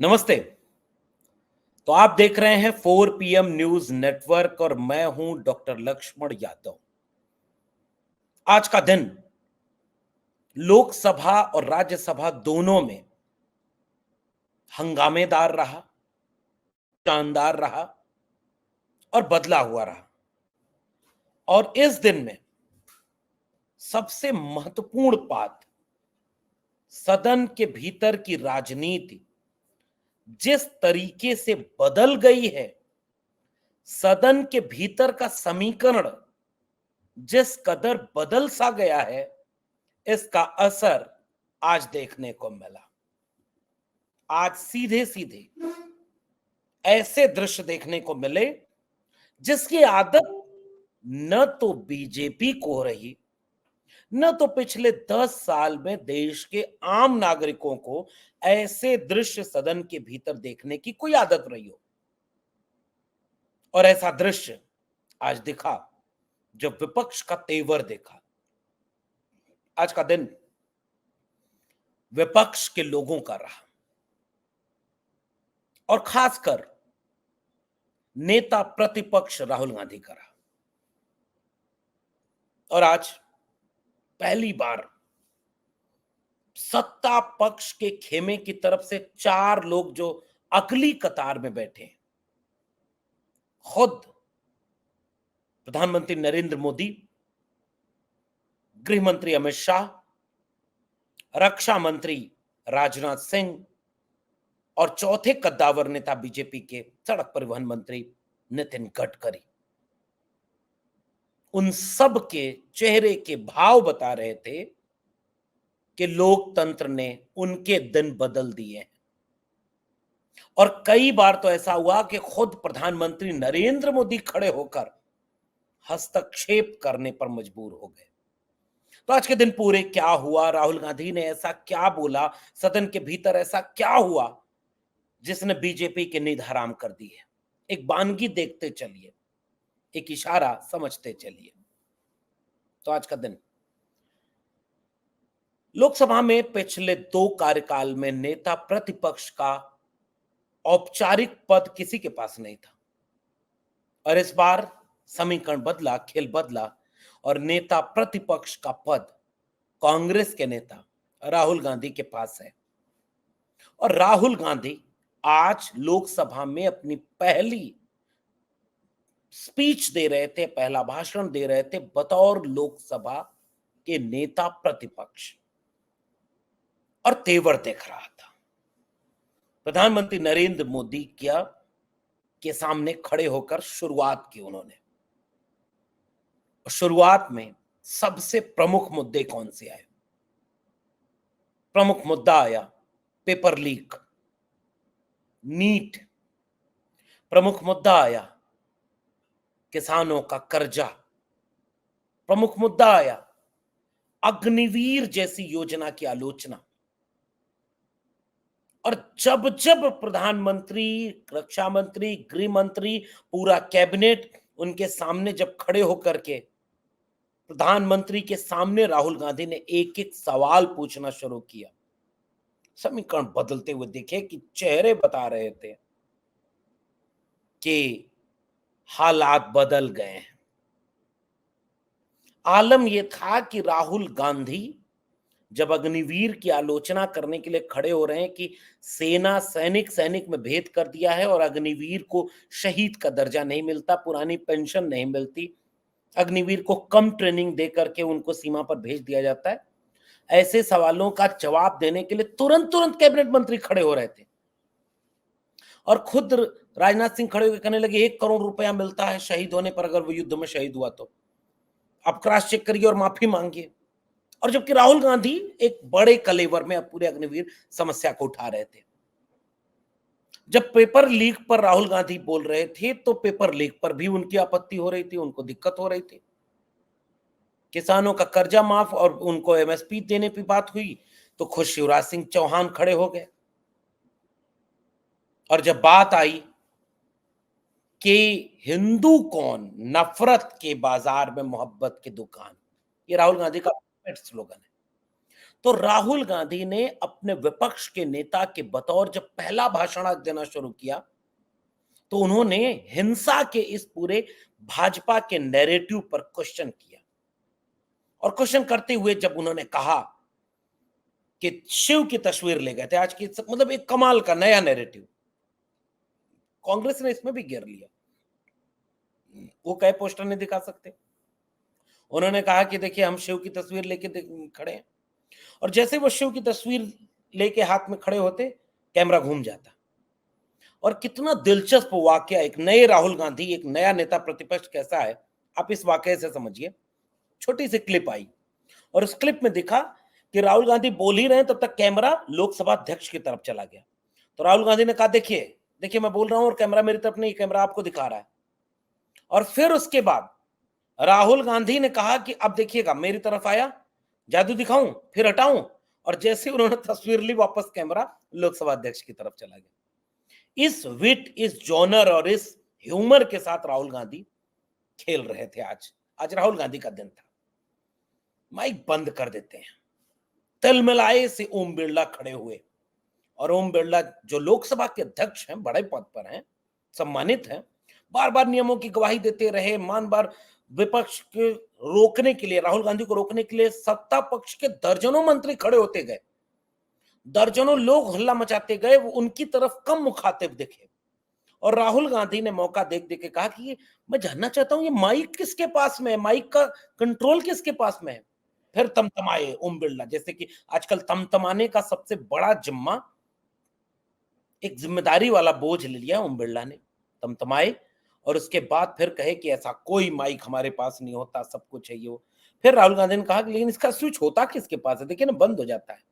नमस्ते। तो आप देख रहे हैं 4 पीएम न्यूज नेटवर्क और मैं हूं डॉक्टर लक्ष्मण यादव। आज का दिन लोकसभा और राज्यसभा दोनों में हंगामेदार रहा, शानदार रहा और बदला हुआ रहा। और इस दिन में सबसे महत्वपूर्ण बात, सदन के भीतर की राजनीति जिस तरीके से बदल गई है, सदन के भीतर का समीकरण जिस कदर बदल सा गया है, इसका असर आज देखने को मिला। आज सीधे सीधे ऐसे दृश्य देखने को मिले जिसकी आदत न तो बीजेपी को हो रही, न तो पिछले 10 साल में देश के आम नागरिकों को ऐसे दृश्य सदन के भीतर देखने की कोई आदत रही हो। और ऐसा दृश्य आज दिखा जब विपक्ष का तेवर देखा। आज का दिन विपक्ष के लोगों का रहा और खासकर नेता प्रतिपक्ष राहुल गांधी का रहा। और आज पहली बार सत्ता पक्ष के खेमे की तरफ से 4 लोग जो अगली कतार में बैठे हैं, खुद प्रधानमंत्री नरेंद्र मोदी, गृह मंत्री अमित शाह, रक्षा मंत्री राजनाथ सिंह और चौथे कद्दावर नेता बीजेपी के सड़क परिवहन मंत्री नितिन गडकरी, उन सब के चेहरे के भाव बता रहे थे कि लोकतंत्र ने उनके दिन बदल दिए हैं। और कई बार तो ऐसा हुआ कि खुद प्रधानमंत्री नरेंद्र मोदी खड़े होकर हस्तक्षेप करने पर मजबूर हो गए। तो आज के दिन पूरे क्या हुआ, राहुल गांधी ने ऐसा क्या बोला, सदन के भीतर ऐसा क्या हुआ जिसने बीजेपी की नींद हराम कर दी है। एक बानगी देखते चलिए, एक इशारा समझते चलिए। तो आज का दिन लोकसभा में पिछले 2 कार्यकाल में नेता प्रतिपक्ष का औपचारिक पद किसी के पास नहीं था और इस बार समीकरण बदला, खेल बदला और नेता प्रतिपक्ष का पद कांग्रेस के नेता राहुल गांधी के पास है। और राहुल गांधी आज लोकसभा में अपनी पहली स्पीच दे रहे थे, पहला भाषण दे रहे थे बतौर लोकसभा के नेता प्रतिपक्ष, और तेवर देख रहा था। प्रधानमंत्री नरेंद्र मोदी के सामने खड़े होकर शुरुआत की उन्होंने। शुरुआत में सबसे प्रमुख मुद्दे कौन से आए? प्रमुख मुद्दा आया पेपर लीक, नीट। प्रमुख मुद्दा आया किसानों का कर्जा। प्रमुख मुद्दा आया अग्निवीर जैसी योजना की आलोचना। और जब जब प्रधानमंत्री, रक्षा मंत्री, गृह मंत्री, पूरा कैबिनेट उनके सामने जब खड़े होकर के प्रधानमंत्री के सामने राहुल गांधी ने एक एक सवाल पूछना शुरू किया, समीकरण बदलते हुए देखे कि चेहरे बता रहे थे कि हालात बदल गए हैं। आलम यह था कि राहुल गांधी जब अग्निवीर की आलोचना करने के लिए खड़े हो रहे हैं कि सेना सैनिक सैनिक में भेद कर दिया है और अग्निवीर को शहीद का दर्जा नहीं मिलता, पुरानी पेंशन नहीं मिलती, अग्निवीर को कम ट्रेनिंग दे करके उनको सीमा पर भेज दिया जाता है, ऐसे सवालों का जवाब देने के लिए तुरंत तुरंत कैबिनेट मंत्री खड़े हो रहे थे। और खुद राजनाथ सिंह खड़े होकर कहने लगे 1 करोड़ रुपया मिलता है शहीद होने पर, अगर वो युद्ध में शहीद हुआ तो आप क्रॉस चेक करिए और माफी मांगिए। और जबकि राहुल गांधी एक बड़े कलेवर में पूरे अग्निवीर समस्या को उठा रहे थे। जब पेपर लीक पर राहुल गांधी बोल रहे थे तो पेपर लीक पर भी उनकी आपत्ति हो रही थी, उनको दिक्कत हो रही थी। किसानों का कर्जा माफ और उनको एमएसपी देने की बात हुई तो खुद शिवराज सिंह चौहान खड़े हो गए। और जब बात आई कि हिंदू कौन, नफरत के बाजार में मोहब्बत की दुकान, ये राहुल गांधी का स्लोगन है, तो राहुल गांधी ने अपने विपक्ष के नेता के बतौर जब पहला भाषण देना शुरू किया, तो उन्होंने हिंसा के इस पूरे भाजपा के नैरेटिव पर क्वेश्चन किया। और क्वेश्चन करते हुए जब उन्होंने कहा कि शिव की तस्वीर ले गए थे आज की, मतलब एक कमाल का नया नैरेटिव, कांग्रेस ने इसमें भी घेर लिया। वो कई पोस्टर नहीं दिखा सकते। उन्होंने कहा कि देखिए हम शिव की तस्वीर लेके खड़े हैं, और जैसे वो शिव की तस्वीर लेके हाथ में खड़े होते, कैमरा घूम जाता। और कितना दिलचस्प वाकया, एक नए राहुल गांधी, एक नया नेता प्रतिपक्ष कैसा है, आप इस वाकये से समझिए। छोटी सी क्लिप आई और उस क्लिप में दिखा कि राहुल गांधी बोल ही रहे हैं, तब तक कैमरा लोकसभा अध्यक्ष की तरफ चला गया। तो राहुल गांधी ने कहा देखिए देखिए मैं बोल रहा हूं और कैमरा मेरी तरफ नहीं, कैमरा आपको दिखा रहा है। और फिर उसके बाद राहुल गांधी ने कहा कि अब देखिएगा मेरी तरफ आया, जादू दिखाऊं फिर हटाऊं, और जैसे उन्होंने तस्वीर ली वापस कैमरा लोकसभा अध्यक्ष की तरफ चला गया। इस विट, इस जॉनर और इस ह्यूमर के साथ राहुल गांधी खेल रहे थे। आज राहुल गांधी का दिन था। माइक बंद कर देते हैं, तिलमिलाए से ओम बिरला खड़े हुए, और ओम बिरला जो लोकसभा के अध्यक्ष हैं, बड़े पद पर हैं, सम्मानित हैं, बार बार नियमों की गवाही देते रहे, मान बार विपक्ष के रोकने के लिए, राहुल गांधी को रोकने के लिए सत्ता पक्ष के दर्जनों मंत्री खड़े होते गए, दर्जनों लोग हल्ला मचाते गए, वो उनकी तरफ कम मुखातिब दिखे। और राहुल गांधी ने मौका देख देख के कहा कि मैं जानना चाहता हूं ये माइक किसके पास में है, माइक का कंट्रोल किसके पास में है। फिर तमतमाए ओम बिरला, जैसे कि आजकल तमतमाने का सबसे बड़ा जिम्मा, एक जिम्मेदारी वाला बोझ ले लिया ओम बिरला ने। तमतमाए और उसके बाद फिर कहे कि ऐसा कोई माइक हमारे पास नहीं होता, सब कुछ है ये वो। फिर राहुल गांधी ने कहा कि लेकिन इसका स्विच होता किसके पास है, देखिए ना बंद हो जाता है।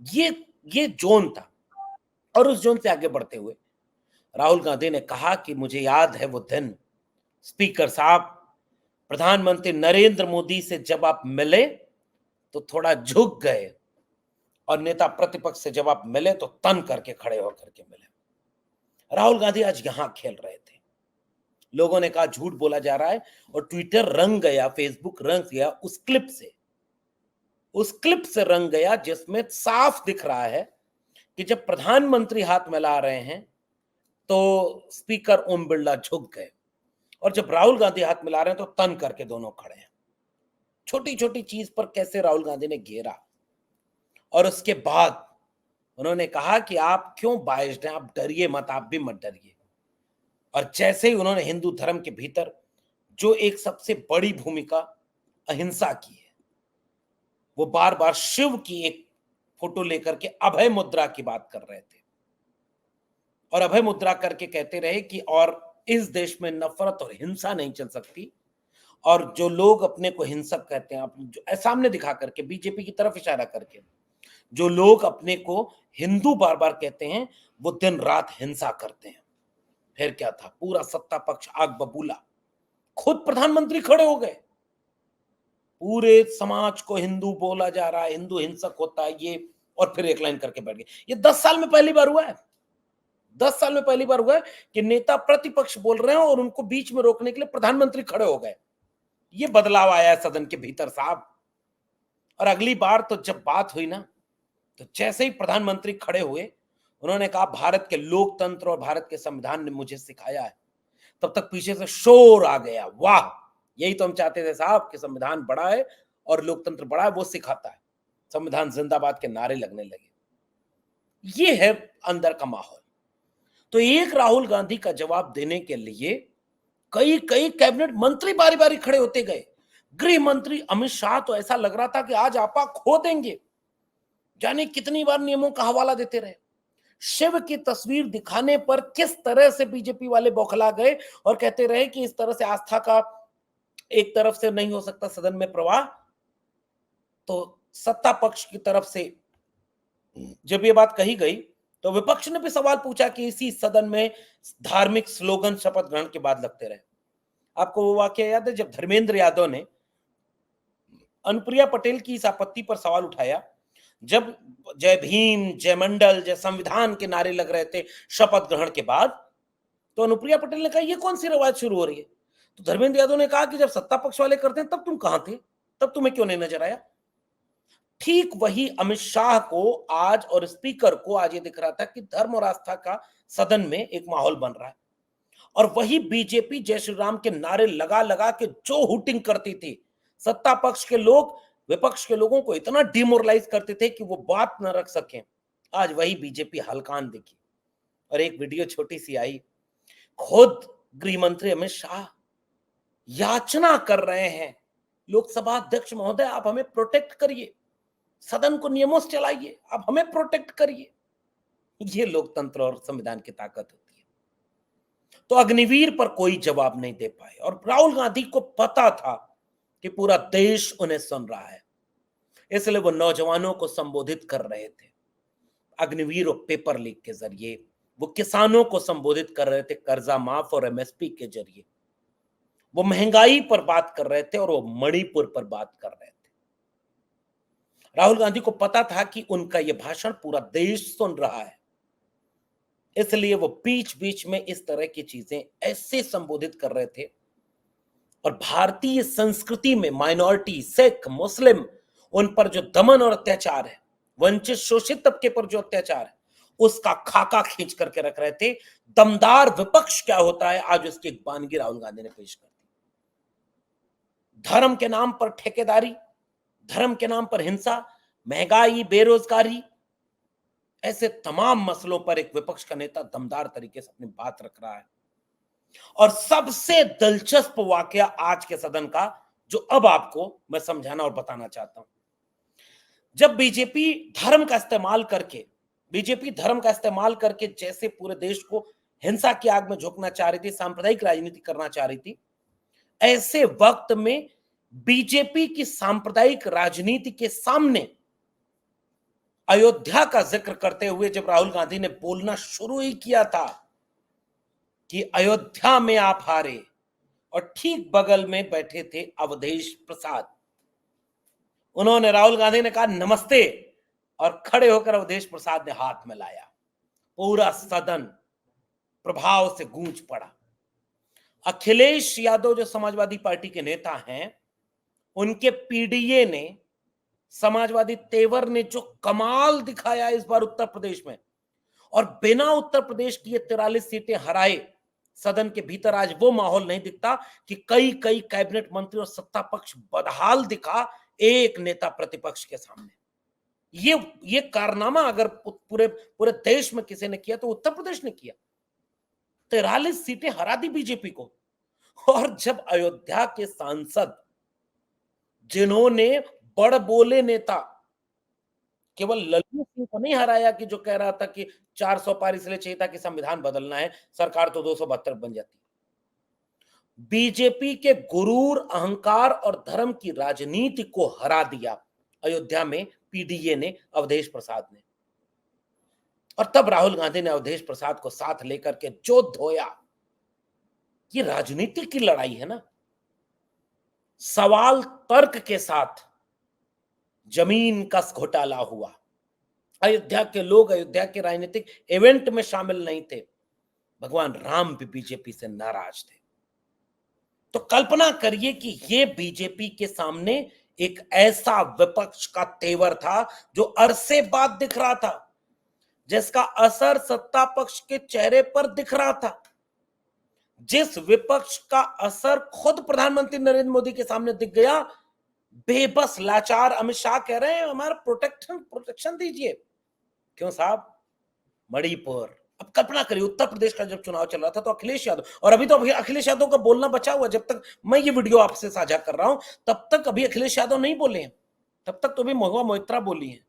ये ये जोन था। और उस जोन से आगे बढ़ते हुए राहुल गांधी ने कहा कि मुझे याद है वो दिन, स्पीकर साहब, प्रधानमंत्री नरेंद्र मोदी से जब आप मिले तो थोड़ा झुक गए, और नेता प्रतिपक्ष से जब आप मिले तो तन करके खड़े होकर के मिले। राहुल गांधी आज यहां खेल रहे थे। लोगों ने कहा झूठ बोला जा रहा है, और ट्विटर रंग गया, फेसबुक रंग गया उस क्लिप से, उस क्लिप से रंग गया जिसमें साफ दिख रहा है कि जब प्रधानमंत्री हाथ मिला रहे हैं तो स्पीकर ओम बिरला झुक गए, और जब राहुल गांधी हाथ मिला रहे हैं तो तन करके दोनों खड़े हैं। छोटी छोटी चीज पर कैसे राहुल गांधी ने घेरा। और उसके बाद उन्होंने कहा कि आप क्यों बायस्ड हैं, आप डरिए मत, आप भी मत डरिए। और जैसे ही उन्होंने हिंदू धर्म के भीतर जो एक सबसे बड़ी भूमिका अहिंसा की है, वो बार बार शिव की एक फोटो लेकर के अभय मुद्रा की बात कर रहे थे, और अभय मुद्रा करके कहते रहे कि और इस देश में नफरत और हिंसा नहीं चल सकती। और जो लोग अपने को हिंसक कहते हैं, जो सामने दिखा करके बीजेपी की तरफ इशारा करके, जो लोग अपने को हिंदू बार बार कहते हैं, वो दिन रात हिंसा करते हैं। फिर क्या था, पूरा सत्ता पक्ष आग बबूला, खुद प्रधानमंत्री खड़े हो गए, पूरे समाज को हिंदू बोला जा रहा है, हिंदू हिंसक होता है ये, और फिर एक लाइन करके बैठ गए। ये 10 साल में पहली बार हुआ है, 10 साल में पहली बार हुआ है कि नेता प्रतिपक्ष बोल रहे हैं और उनको बीच में रोकने के लिए प्रधानमंत्री खड़े हो गए। ये बदलाव आया है सदन के भीतर साहब। और अगली बार तो जब बात हुई ना, तो जैसे ही प्रधानमंत्री खड़े हुए, उन्होंने कहा भारत के लोकतंत्र और भारत के संविधान ने मुझे सिखाया है। तब तक पीछे से शोर आ गया, वाह, यही तो हम चाहते थे साहब कि संविधान बड़ा है और लोकतंत्र बड़ा है, वो सिखाता है। संविधान जिंदाबाद के नारे लगने लगे। ये है अंदर का माहौल। तो एक राहुल गांधी का जवाब देने के लिए कई कई कैबिनेट मंत्री बारी बारी खड़े होते गए। गृह मंत्री अमित शाह तो ऐसा लग रहा था कि आज आपा खो देंगे, जाने कितनी बार नियमों का हवाला देते रहे। शिव की तस्वीर दिखाने पर किस तरह से बीजेपी वाले बौखला गए और कहते रहे कि इस तरह से आस्था का एक तरफ से नहीं हो सकता सदन में प्रवाह। तो सत्ता पक्ष की तरफ से जब ये बात कही गई, तो विपक्ष ने भी सवाल पूछा कि इसी सदन में धार्मिक स्लोगन शपथ ग्रहण के बाद लगते रहे। आपको वो वाकया याद है जब धर्मेंद्र यादव ने अनुप्रिया पटेल की इस आपत्ति पर सवाल उठाया, जब जय भीम, जय मंडल, जय संविधान के नारे लग रहे थे शपथ ग्रहण के बाद, तो अनुप्रिया पटेल ने कहा ये कौन सी रवायत शुरू हो रही है। तो धर्मेंद्र यादव ने कहा कि जब सत्ता पक्ष वाले करते हैं तब तुम कहां थे, तब तुम्हें क्यों नहीं नजर आया। ठीक वही अमित शाह को आज और स्पीकर को आज ये दिख रहा था कि धर्म और आस्था का सदन में एक माहौल बन रहा है, और वही बीजेपी जय श्री राम के नारे लगा लगा के जो हुटिंग करती थी, सत्ता पक्ष के लोग विपक्ष के लोगों को इतना डिमोरलाइज करते थे कि वो बात न रख सकें। आज वही बीजेपी हलकान दिखी, और एक वीडियो छोटी सी आई, खुद गृह मंत्री अमित शाह याचना कर रहे हैं, लोकसभा अध्यक्ष महोदय आप हमें प्रोटेक्ट करिए, सदन को नियमों से चलाइए, आप हमें प्रोटेक्ट करिए। ये लोकतंत्र और संविधान की ताकत होती है। तो अग्निवीर पर कोई जवाब नहीं दे पाए, और राहुल गांधी को पता था कि पूरा देश उन्हें सुन रहा है, इसलिए वो नौजवानों को संबोधित कर रहे थे अग्निवीर और पेपर लीक के जरिए, वो किसानों को संबोधित कर रहे थे कर्जा माफ और एमएसपी के जरिए, वो महंगाई पर बात कर रहे थे और वो मणिपुर पर बात कर रहे थे। राहुल गांधी को पता था कि उनका यह भाषण पूरा देश सुन रहा है, इसलिए वो बीच बीच में इस तरह की चीजें ऐसे संबोधित कर रहे थे। और भारतीय संस्कृति में माइनॉरिटी, सिख, मुस्लिम, उन पर जो दमन और अत्याचार है, वंचित शोषित तबके पर जो अत्याचार है, उसका खाका खींच करके रख रहे थे। दमदार विपक्ष क्या होता है, आज उसकी एक वानगी राहुल गांधी ने पेश कर दी। धर्म के नाम पर ठेकेदारी, धर्म के नाम पर हिंसा, महंगाई, बेरोजगारी, ऐसे तमाम मसलों पर एक विपक्ष का नेता दमदार तरीके से अपनी बात रख रहा है। और सबसे दिलचस्प वाकया आज के सदन का, जो अब आपको मैं समझाना और बताना चाहता हूं, जब बीजेपी धर्म का इस्तेमाल करके जैसे पूरे देश को हिंसा की आग में झोंकना चाह रही थी, सांप्रदायिक राजनीति करना चाह रही थी, ऐसे वक्त में बीजेपी की सांप्रदायिक राजनीति के सामने अयोध्या का जिक्र करते हुए जब राहुल गांधी ने बोलना शुरू ही किया था कि अयोध्या में आप हारे, और ठीक बगल में बैठे थे अवधेश प्रसाद, उन्होंने, राहुल गांधी ने कहा नमस्ते, और खड़े होकर अवधेश प्रसाद ने हाथ में लाया, पूरा सदन प्रभाव से गूंज पड़ा। अखिलेश यादव जो समाजवादी पार्टी के नेता हैं, उनके पीडीए ने, समाजवादी तेवर ने जो कमाल दिखाया इस बार उत्तर प्रदेश में, और बिना उत्तर प्रदेश की ये 43 सीटें हराए सदन के भीतर आज वो माहौल नहीं दिखता कि कई कई कैबिनेट मंत्री और सत्ता पक्ष बदहाल दिखा एक नेता प्रतिपक्ष के सामने। ये कारनामा अगर पूरे पूरे देश में किसी ने किया तो उत्तर प्रदेश ने किया। 43 सीटें हरा दी बीजेपी को। और जब अयोध्या के सांसद, जिन्होंने बड़ बोले नेता, केवल लल्लू सिंह को नहीं हराया कि जो कह रहा था कि 400 पार इसलिए चाहिए था कि संविधान बदलना है, सरकार तो 272 बन जाती। बीजेपी के गुरूर, अहंकार और धर्म की राजनीति को हरा दिया अयोध्या में पीडीए ने, अवधेश प्रसाद ने। और तब राहुल गांधी ने अवधेश प्रसाद को साथ लेकर के जो धोया, ये राजनीति की लड़ाई है ना। सवाल तर्क के साथ जमीन का घोटाला हुआ, अयोध्या के लोग अयोध्या के राजनीतिक इवेंट में शामिल नहीं थे, भगवान राम भी बीजेपी से नाराज थे। तो कल्पना करिए कि ये बीजेपी के सामने एक ऐसा विपक्ष का तेवर था जो अरसे बाद दिख रहा था, जिसका असर सत्ता पक्ष के चेहरे पर दिख रहा था, जिस विपक्ष का असर खुद प्रधानमंत्री नरेंद्र मोदी के सामने दिख गया। बेबस लाचार अमित शाह कह रहे हैं हमारा प्रोटेक्शन दीजिए। क्यों साहब? मणिपुर। अब कल्पना करिए, उत्तर प्रदेश का जब चुनाव चल रहा था तो अखिलेश यादव, और अभी तो अखिलेश यादव का बोलना बचा हुआ, जब तक मैं ये वीडियो आपसे साझा कर रहा हूं तब तक अभी अखिलेश यादव नहीं बोले हैं, तब तक तो अभी महुआ मोइत्रा बोली है,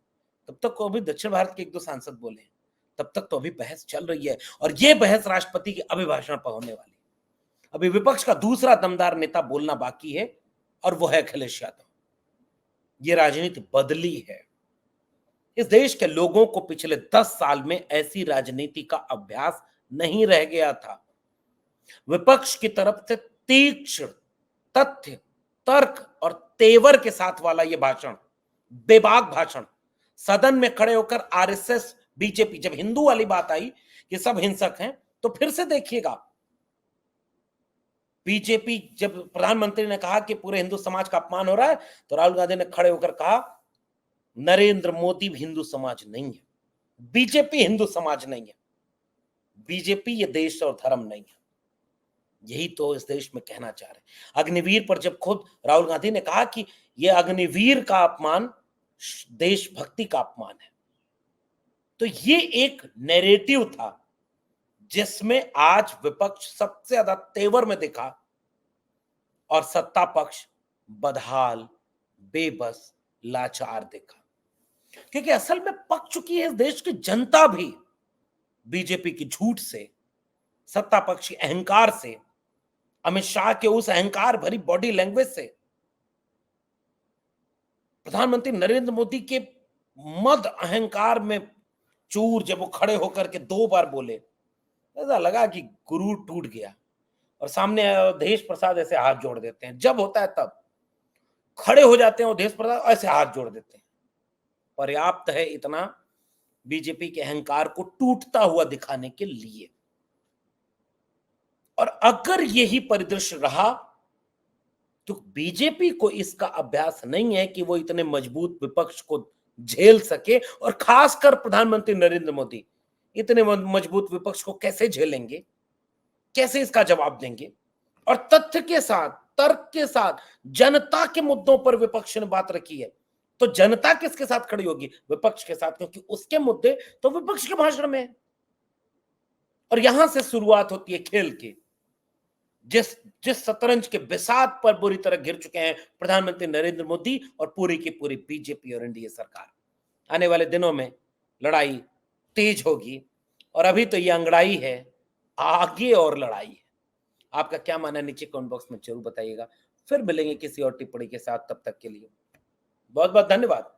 तब तक तो अभी दक्षिण भारत के 1-2 सांसद बोले हैं, तब तक तो अभी बहस चल रही है, और ये बहस राष्ट्रपति के अभिभाषण पर होने वाली। अभी विपक्ष का दूसरा दमदार नेता बोलना बाकी है, और वो है अखिलेश यादव। ये राजनीति बदली है। इस देश के लोगों को पिछले 10 साल में ऐसी राजनीति का अभ्यास नहीं रह गया था। विपक्ष की तरफ से तीक्ष्ण तथ्य, तर्क और तेवर के साथ वाला यह भाषण, बेबाक भाषण, सदन में खड़े होकर आरएसएस, बीजेपी, जब हिंदू वाली बात आई कि सब हिंसक हैं, तो फिर से देखिएगा, बीजेपी, जब प्रधानमंत्री ने कहा कि पूरे हिंदू समाज का अपमान हो रहा है, तो राहुल गांधी ने खड़े होकर कहा नरेंद्र मोदी भी हिंदू समाज नहीं है, बीजेपी हिंदू समाज नहीं है, बीजेपी ये देश और धर्म नहीं है। यही तो इस देश में कहना चाह रहे हैं। अग्निवीर पर जब खुद राहुल गांधी ने कहा कि यह अग्निवीर का अपमान देशभक्ति का अपमान है, तो ये एक नैरेटिव था जिसमें आज विपक्ष सबसे ज्यादा तेवर में दिखा और सत्ता पक्ष बदहाल, बेबस, लाचार दिखा। क्योंकि असल में पक चुकी है इस देश की जनता भी बीजेपी की झूठ से, सत्ता पक्ष के अहंकार से, अमित शाह के उस अहंकार भरी बॉडी लैंग्वेज से, प्रधानमंत्री नरेंद्र मोदी के मद अहंकार में चूर जब वो खड़े होकर के 2 बार बोले, ऐसा लगा कि गुरूर टूट गया। और सामने अवधेश प्रसाद ऐसे हाथ जोड़ देते हैं, जब होता है तब खड़े हो जाते हैं अवधेश प्रसाद, ऐसे हाथ जोड़ देते हैं। पर्याप्त है इतना बीजेपी के अहंकार को टूटता हुआ दिखाने के लिए। और अगर यही परिदृश्य रहा तो बीजेपी को इसका अभ्यास नहीं है कि वो इतने मजबूत विपक्ष को झेल सके, और खासकर प्रधानमंत्री नरेंद्र मोदी इतने मजबूत विपक्ष को कैसे झेलेंगे, कैसे इसका जवाब देंगे। और तथ्य के साथ, तर्क के साथ, जनता के मुद्दों पर विपक्ष ने बात रखी है, तो जनता किसके साथ खड़ी होगी? विपक्ष के साथ, क्योंकि उसके मुद्दे तो विपक्ष के भाषण में है। और यहां से शुरुआत होती है खेल की। जिस जिस शतरंज के बिसात पर बुरी तरह गिर चुके हैं प्रधानमंत्री नरेंद्र मोदी और पूरी की पूरी बीजेपी और एनडीए सरकार। आने वाले दिनों में लड़ाई तेज होगी, और अभी तो ये अंगड़ाई है, आगे और लड़ाई है। आपका क्या मानना है नीचे कमेंट बॉक्स में जरूर बताइएगा। फिर मिलेंगे किसी और टिप्पणी के साथ, तब तक के लिए बहुत बहुत धन्यवाद।